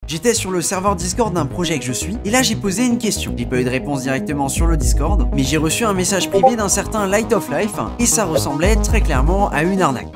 J'étais sur le serveur Discord d'un projet que je suis, et là j'ai posé une question. J'ai pas eu de réponse directement sur le Discord, mais j'ai reçu un message privé d'un certain Light of Life, et ça ressemblait très clairement à une arnaque.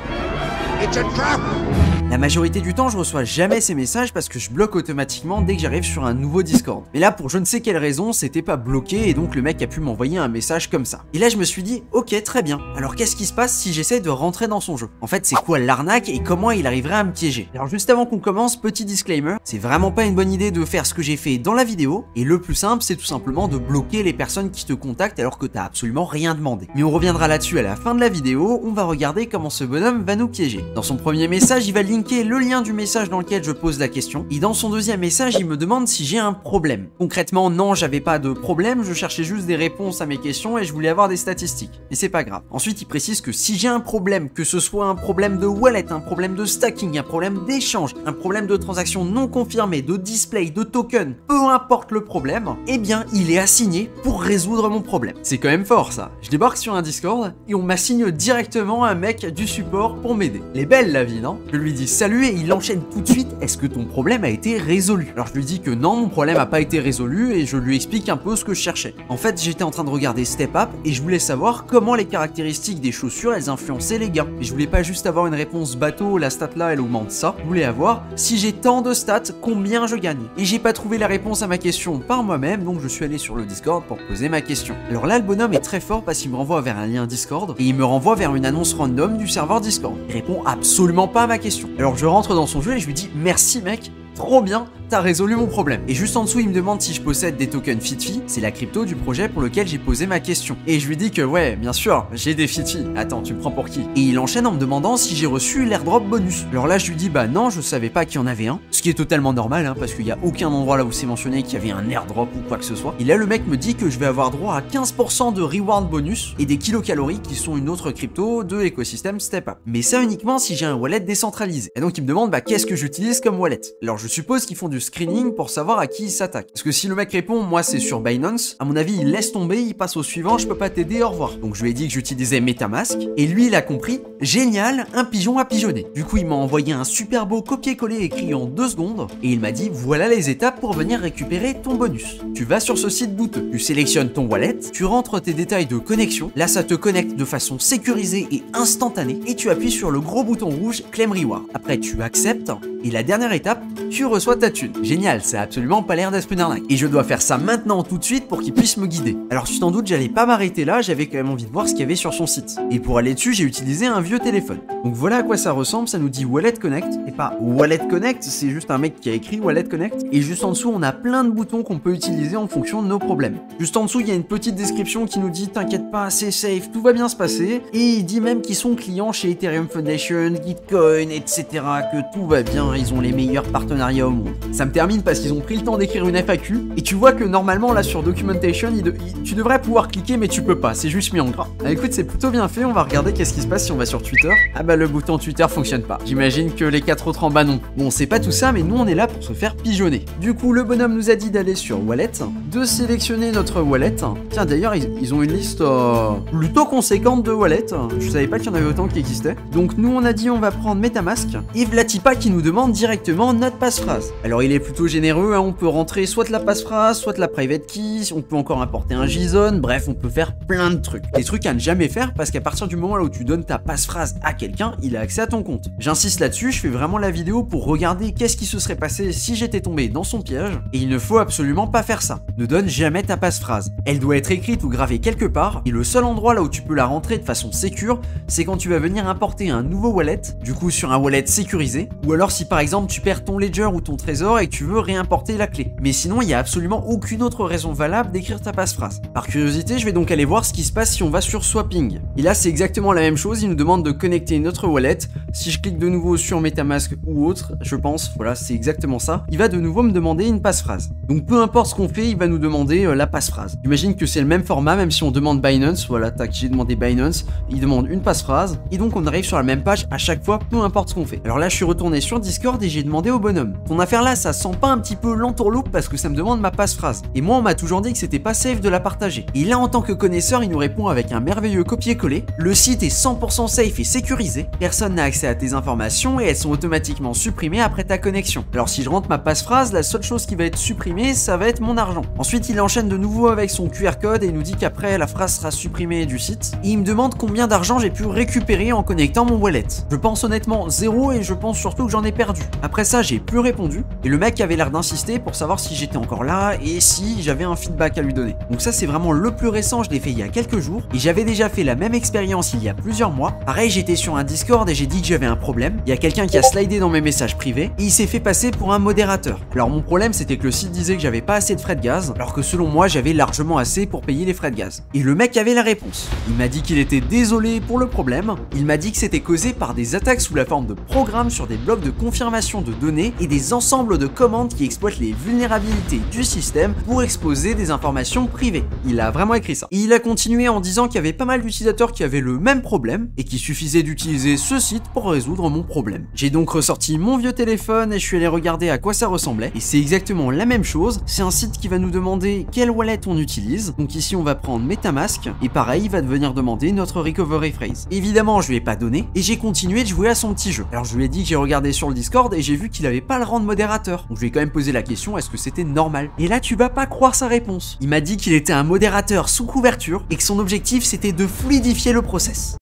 La majorité du temps, je reçois jamais ces messages parce que je bloque automatiquement dès que j'arrive sur un nouveau Discord. Mais là, pour je ne sais quelle raison, c'était pas bloqué et donc le mec a pu m'envoyer un message comme ça. Et là, je me suis dit, ok, très bien. Alors qu'est-ce qui se passe si j'essaie de rentrer dans son jeu? En fait, c'est quoi l'arnaque et comment il arriverait à me piéger? Alors juste avant qu'on commence, petit disclaimer, c'est vraiment pas une bonne idée de faire ce que j'ai fait dans la vidéo. Et le plus simple, c'est tout simplement de bloquer les personnes qui te contactent alors que t'as absolument rien demandé. Mais on reviendra là-dessus à la fin de la vidéo. On va regarder comment ce bonhomme va nous piéger. Dans son premier message, il va linker le lien du message dans lequel je pose la question, et dans son deuxième message, il me demande si j'ai un problème. Concrètement, non, j'avais pas de problème, je cherchais juste des réponses à mes questions et je voulais avoir des statistiques. Et c'est pas grave. Ensuite, il précise que si j'ai un problème, que ce soit un problème de wallet, un problème de stacking, un problème d'échange, un problème de transaction non confirmée, de display, de token, peu importe le problème, eh bien, il est assigné pour résoudre mon problème. C'est quand même fort, ça. Je débarque sur un Discord et on m'assigne directement un mec du support pour m'aider. Les belles, la vie, non? Je lui dis salut et il enchaîne tout de suite, est-ce que ton problème a été résolu? Alors je lui dis que non, mon problème n'a pas été résolu et je lui explique un peu ce que je cherchais. En fait, j'étais en train de regarder Step Up et je voulais savoir comment les caractéristiques des chaussures elles influençaient les gains. Et je voulais pas juste avoir une réponse bateau, la stat là elle augmente ça. Je voulais avoir, si j'ai tant de stats, combien je gagne? Et j'ai pas trouvé la réponse à ma question par moi-même, donc je suis allé sur le Discord pour poser ma question. Alors là, le bonhomme est très fort parce qu'il me renvoie vers un lien Discord et il me renvoie vers une annonce random du serveur Discord. Il répond absolument pas à ma question. Alors je rentre dans son jeu et je lui dis merci mec, trop bien, t'as résolu mon problème. Et juste en dessous, il me demande si je possède des tokens FitFi, c'est la crypto du projet pour lequel j'ai posé ma question. Et je lui dis que ouais, bien sûr, j'ai des FitFi. Attends, tu me prends pour qui? Et il enchaîne en me demandant si j'ai reçu l'airdrop bonus. Alors là, je lui dis bah non, je savais pas qu'il y en avait un, ce qui est totalement normal, hein, parce qu'il y a aucun endroit là où c'est mentionné qu'il y avait un airdrop ou quoi que ce soit. Et là, le mec me dit que je vais avoir droit à 15% de reward bonus et des kilocalories qui sont une autre crypto de l'écosystème Step Up. Mais ça uniquement si j'ai un wallet décentralisé. Et donc il me demande bah qu'est-ce que j'utilise comme wallet. Alors je suppose qu'ils font du screening pour savoir à qui il s'attaque. Parce que si le mec répond moi c'est sur Binance, à mon avis il laisse tomber, il passe au suivant, je peux pas t'aider, au revoir. Donc je lui ai dit que j'utilisais MetaMask et lui il a compris, génial, un pigeon à pigeonner. Du coup il m'a envoyé un super beau copier-coller écrit en 2 secondes et il m'a dit voilà les étapes pour venir récupérer ton bonus. Tu vas sur ce site douteux, tu sélectionnes ton wallet, tu rentres tes détails de connexion, là ça te connecte de façon sécurisée et instantanée et tu appuies sur le gros bouton rouge Claim Reward. Après tu acceptes et la dernière étape, tu reçois ta thune. Génial, ça a absolument pas l'air d'être une arnaque. Et je dois faire ça maintenant tout de suite pour qu'il puisse me guider. Alors tu t'en doutes, j'allais pas m'arrêter là, j'avais quand même envie de voir ce qu'il y avait sur son site. Et pour aller dessus, j'ai utilisé un vieux téléphone. Donc voilà à quoi ça ressemble, ça nous dit Wallet Connect. Et pas Wallet Connect, c'est juste un mec qui a écrit Wallet Connect. Et juste en dessous, on a plein de boutons qu'on peut utiliser en fonction de nos problèmes. Juste en dessous, il y a une petite description qui nous dit t'inquiète pas, c'est safe, tout va bien se passer. Et il dit même qu'ils sont clients chez Ethereum Foundation, Gitcoin, etc. Que tout va bien, ils ont les meilleurs partenariats au monde. Ça me termine parce qu'ils ont pris le temps d'écrire une FAQ et tu vois que normalement là sur Documentation tu devrais pouvoir cliquer mais tu peux pas, c'est juste mis en gras. Ah, écoute, c'est plutôt bien fait, on va regarder qu'est-ce qui se passe si on va sur Twitter. Ah bah le bouton Twitter fonctionne pas, j'imagine que les 4 autres en bas non. Bon, c'est pas tout ça mais nous on est là pour se faire pigeonner. Du coup le bonhomme nous a dit d'aller sur Wallet, de sélectionner notre wallet. Tiens d'ailleurs ils ont une liste plutôt conséquente de wallets, je savais pas qu'il y en avait autant qui existaient. Donc nous on a dit on va prendre MetaMask et Vlatipa qui nous demande directement notre passphrase. Alors il est plutôt généreux, hein, on peut rentrer soit de la passphrase, soit de la private key, on peut encore importer un JSON, bref on peut faire plein de trucs. Des trucs à ne jamais faire parce qu'à partir du moment là où tu donnes ta passphrase à quelqu'un, il a accès à ton compte. J'insiste là-dessus, je fais vraiment la vidéo pour regarder qu'est-ce qui se serait passé si j'étais tombé dans son piège et il ne faut absolument pas faire ça. Ne donne jamais ta passphrase. Elle doit être écrite ou gravée quelque part et le seul endroit là où tu peux la rentrer de façon sécure, c'est quand tu vas venir importer un nouveau wallet, du coup sur un wallet sécurisé, ou alors si par exemple tu perds ton ledger ou ton trésor et que tu veux réimporter la clé. Mais sinon, il n'y a absolument aucune autre raison valable d'écrire ta passphrase. Par curiosité, je vais donc aller voir ce qui se passe si on va sur Swapping. Et là, c'est exactement la même chose, il nous demande de connecter notre wallet. Si je clique de nouveau sur MetaMask ou autre, je pense, voilà, c'est exactement ça, il va de nouveau me demander une passphrase. Donc peu importe ce qu'on fait, il va nous demander la passphrase. J'imagine que c'est le même format, même si on demande Binance, voilà, tac, j'ai demandé Binance, il demande une passphrase, et donc on arrive sur la même page à chaque fois, peu importe ce qu'on fait. Alors là, je suis retourné sur Discord et j'ai demandé au bonhomme, bonhomme. Ton affaire là, ça sent pas un petit peu l'entourloupe parce que ça me demande ma passphrase. Et moi, on m'a toujours dit que c'était pas safe de la partager. Et là, en tant que connaisseur, il nous répond avec un merveilleux copier-coller. Le site est 100% safe et sécurisé. Personne n'a accès à tes informations et elles sont automatiquement supprimées après ta connexion. Alors si je rentre ma passphrase, la seule chose qui va être supprimée, ça va être mon argent. Ensuite, il enchaîne de nouveau avec son QR code et nous dit qu'après, la phrase sera supprimée du site. Et il me demande combien d'argent j'ai pu récupérer en connectant mon wallet. Je pense honnêtement 0 et je pense surtout que j'en ai perdu. Après ça, j'ai plus répondu et le mec avait l'air d'insister pour savoir si j'étais encore là et si j'avais un feedback à lui donner. Donc ça, c'est vraiment le plus récent, je l'ai fait il y a quelques jours et j'avais déjà fait la même expérience il y a plusieurs mois. Pareil, j'étais sur un Discord et j'ai dit que j'avais un problème. Il y a quelqu'un qui a slidé dans mes messages privés et il s'est fait passer pour un modérateur. Alors mon problème, c'était que le site disait que j'avais pas assez de frais de gaz, alors que selon moi, j'avais largement assez pour payer les frais de gaz. Et le mec avait la réponse. Il m'a dit qu'il était désolé pour le problème. Il m'a dit que c'était causé par des attaques sous la forme de programmes sur des blocs de confirmation de données et des ensembles de commandes qui exploitent les vulnérabilités du système pour exposer des informations privées. Il a vraiment écrit ça. Et il a continué en disant qu'il y avait pas mal d'utilisateurs qui avaient le même problème et qu'il suffisait d'utiliser ce site pour résoudre mon problème. J'ai donc ressorti mon vieux téléphone et je suis allé regarder à quoi ça ressemblait. Et c'est exactement la même chose. C'est un site qui va nous demander quelle wallet on utilise. Donc ici, on va prendre MetaMask et pareil, il va venir demander notre recovery phrase. Évidemment, je lui ai pas donné et j'ai continué de jouer à son petit jeu. Alors je lui ai dit que j'ai regardé sur le Discord et j'ai vu qu'il avait pas le rang de modérateur. Donc je lui ai quand même posé la question, est-ce que c'était normal? Et là, tu vas pas croire sa réponse. Il m'a dit qu'il était un modérateur sous couverture et que son objectif c'était de fluidifier le process.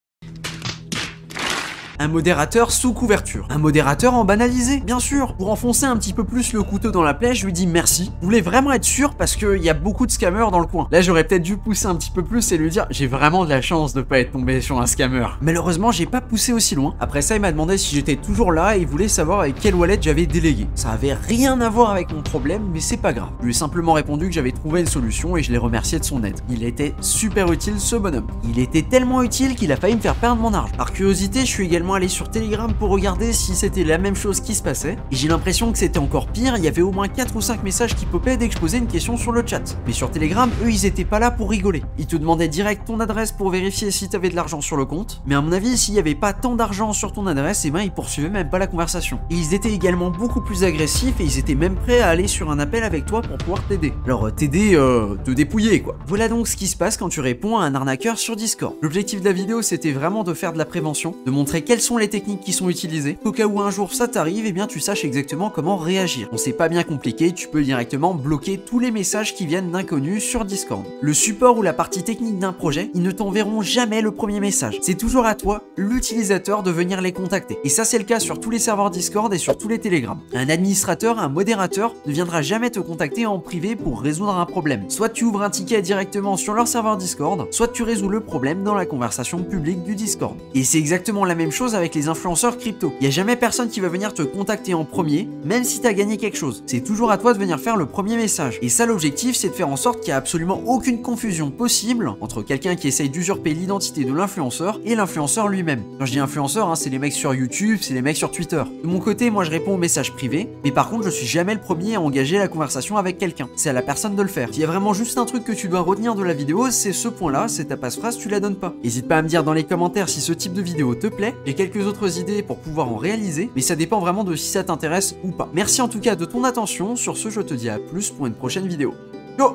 Un modérateur sous couverture. Un modérateur en banalisé, bien sûr. Pour enfoncer un petit peu plus le couteau dans la plaie, je lui dis merci. Je voulais vraiment être sûr parce qu'il y a beaucoup de scammers dans le coin. Là, j'aurais peut-être dû pousser un petit peu plus et lui dire j'ai vraiment de la chance de pas être tombé sur un scammer. Malheureusement, j'ai pas poussé aussi loin. Après ça, il m'a demandé si j'étais toujours là et il voulait savoir avec quelle wallet j'avais délégué. Ça avait rien à voir avec mon problème, mais c'est pas grave. Je lui ai simplement répondu que j'avais trouvé une solution et je l'ai remercié de son aide. Il était super utile, ce bonhomme. Il était tellement utile qu'il a failli me faire perdre mon argent. Par curiosité, je suis également allé sur Telegram pour regarder si c'était la même chose qui se passait et j'ai l'impression que c'était encore pire. Il y avait au moins 4 ou 5 messages qui popaient dès que je posais une question sur le chat. Mais sur Telegram, eux, ils étaient pas là pour rigoler. Ils te demandaient direct ton adresse pour vérifier si t'avais de l'argent sur le compte. Mais à mon avis, s'il y avait pas tant d'argent sur ton adresse, et ben ils poursuivaient même pas la conversation. Et ils étaient également beaucoup plus agressifs et ils étaient même prêts à aller sur un appel avec toi pour pouvoir t'aider. Alors t'aider, te dépouiller quoi. Voilà donc ce qui se passe quand tu réponds à un arnaqueur sur Discord. L'objectif de la vidéo, c'était vraiment de faire de la prévention, de montrer quelles sont les techniques qui sont utilisées, au cas où un jour ça t'arrive, et bien tu saches exactement comment réagir. On c'est pas bien compliqué, tu peux directement bloquer tous les messages qui viennent d'inconnus sur Discord. Le support ou la partie technique d'un projet, ils ne t'enverront jamais le premier message. C'est toujours à toi, l'utilisateur, de venir les contacter. Et ça c'est le cas sur tous les serveurs Discord et sur tous les Telegram. Un administrateur, un modérateur ne viendra jamais te contacter en privé pour résoudre un problème. Soit tu ouvres un ticket directement sur leur serveur Discord, soit tu résous le problème dans la conversation publique du Discord. Et c'est exactement la même chose avec les influenceurs crypto. Il n'y a jamais personne qui va venir te contacter en premier, même si tu as gagné quelque chose. C'est toujours à toi de venir faire le premier message. Et ça, l'objectif, c'est de faire en sorte qu'il n'y a absolument aucune confusion possible entre quelqu'un qui essaye d'usurper l'identité de l'influenceur et l'influenceur lui-même. Quand je dis influenceur, hein, c'est les mecs sur YouTube, c'est les mecs sur Twitter. De mon côté, moi je réponds aux messages privés, mais par contre, je suis jamais le premier à engager la conversation avec quelqu'un. C'est à la personne de le faire. S'il y a vraiment juste un truc que tu dois retenir de la vidéo, c'est ce point-là, c'est ta passphrase, tu la donnes pas. N'hésite pas à me dire dans les commentaires si ce type de vidéo te plaît. J'ai quelques autres idées pour pouvoir en réaliser, mais ça dépend vraiment de si ça t'intéresse ou pas. Merci en tout cas de ton attention. Sur ce, je te dis à plus pour une prochaine vidéo. Yo!